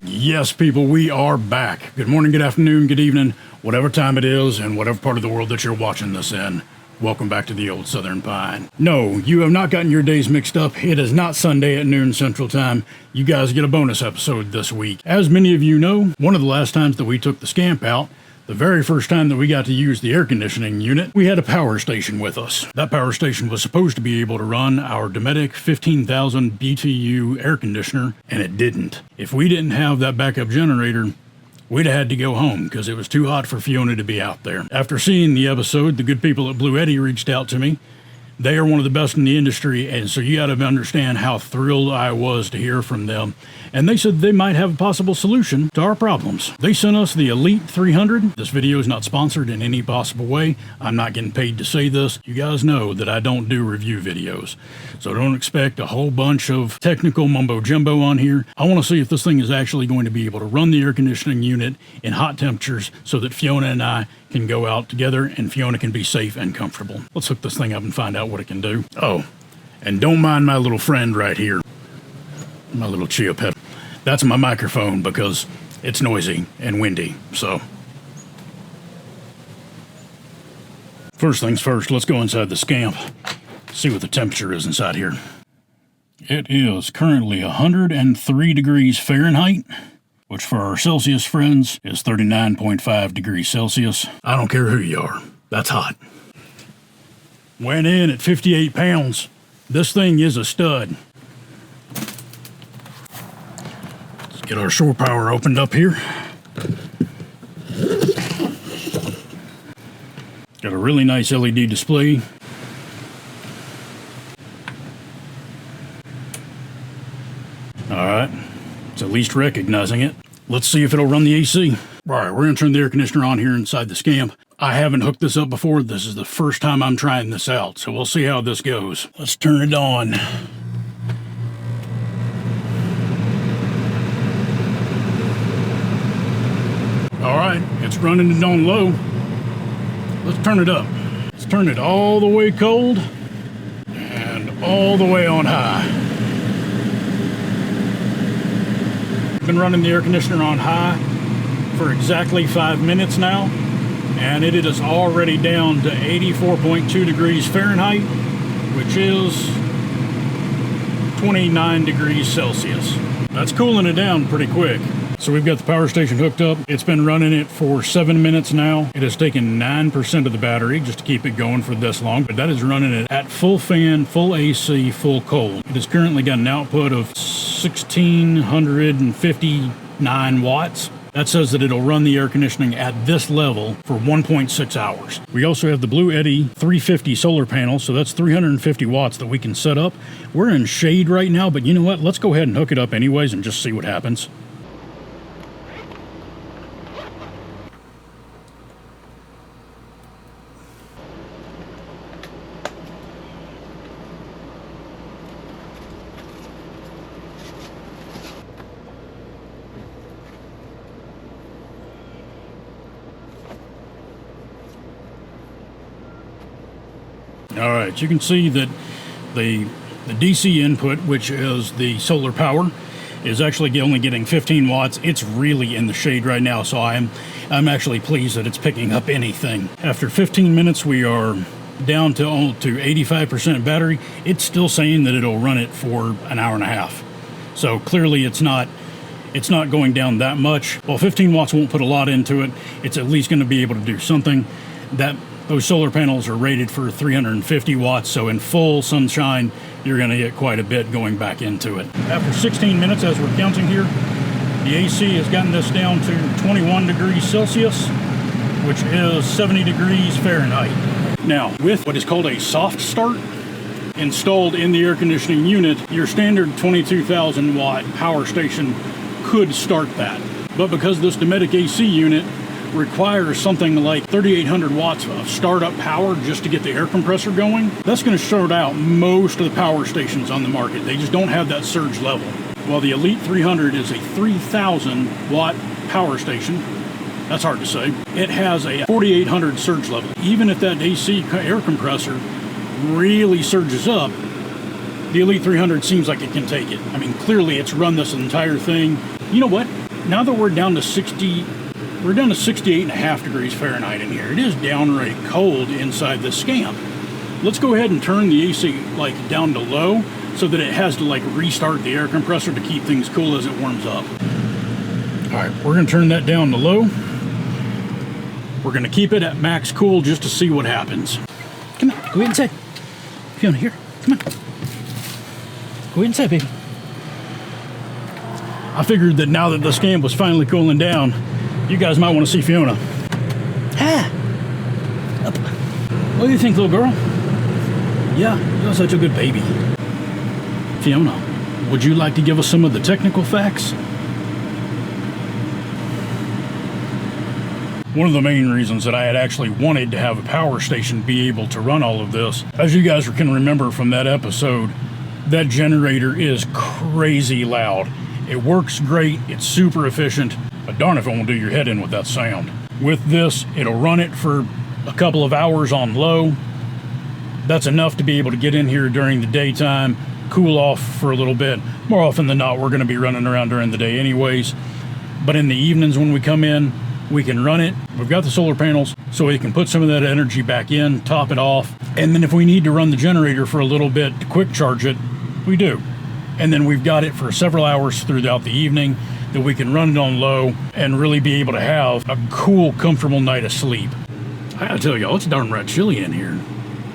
Yes, people, we are back. Good morning, good afternoon, good evening, whatever time it is, and whatever part of the world that you're watching this in. Welcome back to the Old Southern Pine. No, you have not gotten your days mixed up. It is not Sunday at noon Central Time. You guys get a bonus episode this week. As many of you know, one of the last times that we took the Scamp out, the very first time that we got to use the air conditioning unit, we had a power station with us. That power station was supposed to be able to run our Dometic 15,000 BTU air conditioner, and it didn't. If we didn't have that backup generator, we'd have had to go home because it was too hot for Fiona to be out there. After seeing the episode, the good people at Bluetti reached out to me. They are one of the best in the industry, and so you got to understand how thrilled I was to hear from them. And they said they might have a possible solution to our problems. They sent us the Elite 300. This video is not sponsored in any possible way. I'm not getting paid to say this. You guys know that I don't do review videos. So don't expect a whole bunch of technical mumbo jumbo on here. I want to see if this thing is actually going to be able to run the air conditioning unit in hot temperatures so that Fiona and I can go out together and Fiona can be safe and comfortable. Let's hook this thing up and find out what it can do. Oh, and don't mind my little friend right here. My little chia pet. That's my microphone because it's noisy and windy, so. First things first, let's go inside the Scamp. See what the temperature is inside here. It is currently 103 degrees Fahrenheit, which for our Celsius friends is 39.5 degrees Celsius. I don't care who you are. That's hot. Went in at 58 pounds. This thing is a stud. Let's get our shore power opened up here. Got a really nice LED display. Alright. It's at least recognizing it. Let's see if it'll run the AC. Alright, we're going to turn the air conditioner on here inside the Scamp. I haven't hooked this up before. This is the first time I'm trying this out, so we'll see how this goes. Let's turn it on. Alright, it's running it on low. Let's turn it up. Let's turn it all the way cold and all the way on high. Been running the air conditioner on high for exactly 5 minutes now, and it is already down to 84.2 degrees Fahrenheit, which is 29 degrees Celsius. That's cooling it down pretty quick. So we've got the power station hooked up. It's been running it for 7 minutes now. It has taken 9% of the battery just to keep it going for this long, but that is running it at full fan, full AC, full cold. It has currently got an output of 1,659 watts. That says that it'll run the air conditioning at this level for 1.6 hours. We also have the Bluetti 350 solar panel, so that's 350 watts that we can set up. We're in shade right now, but you know what? Let's go ahead and hook it up anyways and just see what happens. Alright, you can see that the DC input, which is the solar power, is actually only getting 15 watts. It's really in the shade right now, so I'm actually pleased that it's picking up anything. After 15 minutes, we are down to 85% battery. It's still saying that it'll run it for an hour and a half. So clearly it's not going down that much. While 15 watts won't put a lot into it, it's at least going to be able to do something. Those solar panels are rated for 350 watts, so in full sunshine, you're going to get quite a bit going back into it. After 16 minutes, as we're counting here, the AC has gotten this down to 21 degrees Celsius, which is 70 degrees Fahrenheit. Now, with what is called a soft start installed in the air conditioning unit, your standard 22,000 watt power station could start that. But because this Dometic AC unit requires something like 3,800 watts of startup power just to get the air compressor going, that's going to short out most of the power stations on the market. They just don't have that surge level. While the Elite 300 is a 3,000 watt power station, that's hard to say, it has a 4,800 surge level. Even if that AC air compressor really surges up, the Elite 300 seems like it can take it. I mean, clearly it's run this entire thing. You know what? now that we're down to 68.5 degrees Fahrenheit in here. It is downright cold inside the Scamp. Let's go ahead and turn the AC like down to low so that it has to like restart the air compressor to keep things cool as it warms up. All right, we're gonna turn that down to low. We're gonna keep it at max cool just to see what happens. Come on, go inside. Fiona, here, come on. Go inside, baby. I figured that now that the Scamp was finally cooling down, you guys might want to see Fiona. Ah! Up. What do you think, little girl? Yeah, you're such a good baby. Fiona, would you like to give us some of the technical facts? One of the main reasons that I had actually wanted to have a power station be able to run all of this, as you guys can remember from that episode, that generator is crazy loud. It works great, it's super efficient, but darn if it won't do your head in with that sound. With this, it'll run it for a couple of hours on low. That's enough to be able to get in here during the daytime, cool off for a little bit. More often than not, we're going to be running around during the day anyways. But in the evenings when we come in, we can run it. We've got the solar panels, so we can put some of that energy back in, top it off. And then if we need to run the generator for a little bit to quick charge it, we do. And then we've got it for several hours throughout the evening that we can run it on low and really be able to have a cool, comfortable night of sleep. I gotta tell y'all, it's darn right chilly in here.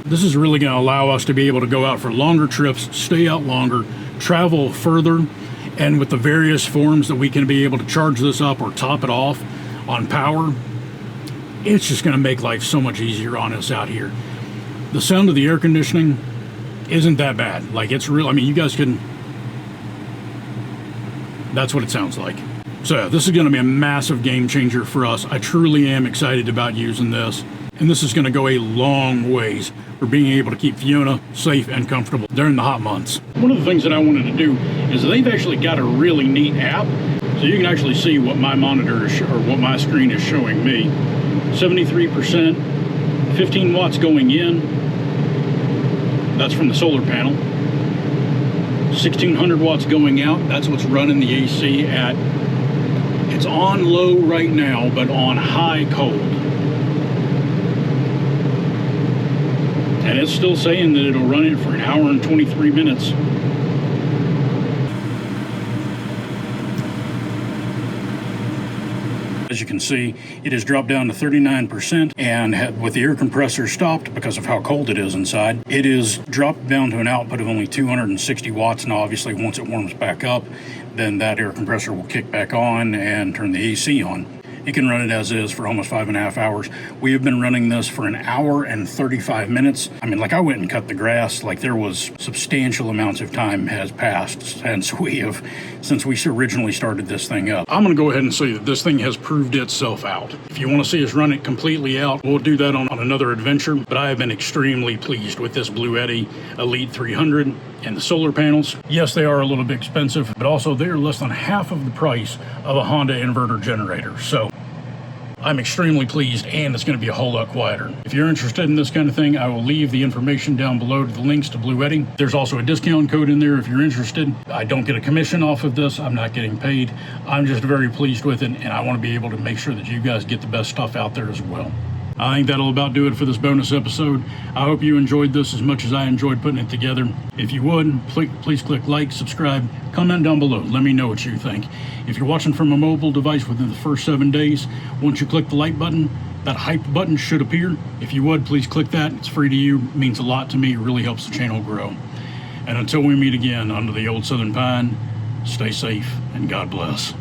This is really gonna allow us to be able to go out for longer trips, stay out longer, travel further, and with the various forms that we can be able to charge this up or top it off on power, it's just gonna make life so much easier on us out here. The sound of the air conditioning isn't that bad. Like, it's real, I mean, you guys can, that's what it sounds like. So yeah, this is gonna be a massive game changer for us. I truly am excited about using this. And this is gonna go a long ways for being able to keep Fiona safe and comfortable during the hot months. One of the things that I wanted to do is they've actually got a really neat app. So you can actually see what my monitor is, or what my screen is showing me. 73%, 15 watts going in. That's from the solar panel. 1600 watts going out. That's what's running the AC at. It's on low right now, but on high cold. And it's still saying that it'll run it for an hour and 23 minutes. As you can see, it has dropped down to 39%, and with the air compressor stopped because of how cold it is inside, it is dropped down to an output of only 260 watts. Now obviously once it warms back up, then that air compressor will kick back on and turn the AC on. It can run it as is for almost 5.5 hours. We have been running this for an hour and 35 minutes. I mean, like, I went and cut the grass. Like, there was substantial amounts of time has passed since we originally started this thing up. I'm gonna go ahead and say that this thing has proved itself out. If you wanna see us run it completely out, we'll do that on another adventure. But I have been extremely pleased with this Bluetti Elite 300 and the solar panels. Yes, they are a little bit expensive, but also they're less than half of the price of a Honda inverter generator. So I'm extremely pleased, and it's going to be a whole lot quieter. If you're interested in this kind of thing, I will leave the information down below to the links to Bluetti. There's also a discount code in there if you're interested. I don't get a commission off of this. I'm not getting paid. I'm just very pleased with it, and I want to be able to make sure that you guys get the best stuff out there as well. I think that'll about do it for this bonus episode. I hope you enjoyed this as much as I enjoyed putting it together. If you would, please click like, subscribe, comment down below. Let me know what you think. If you're watching from a mobile device within the first 7 days, once you click the like button, that hype button should appear. If you would, please click that. It's free to you. It means a lot to me. It really helps the channel grow. And until we meet again under the old Southern Pine, stay safe and God bless.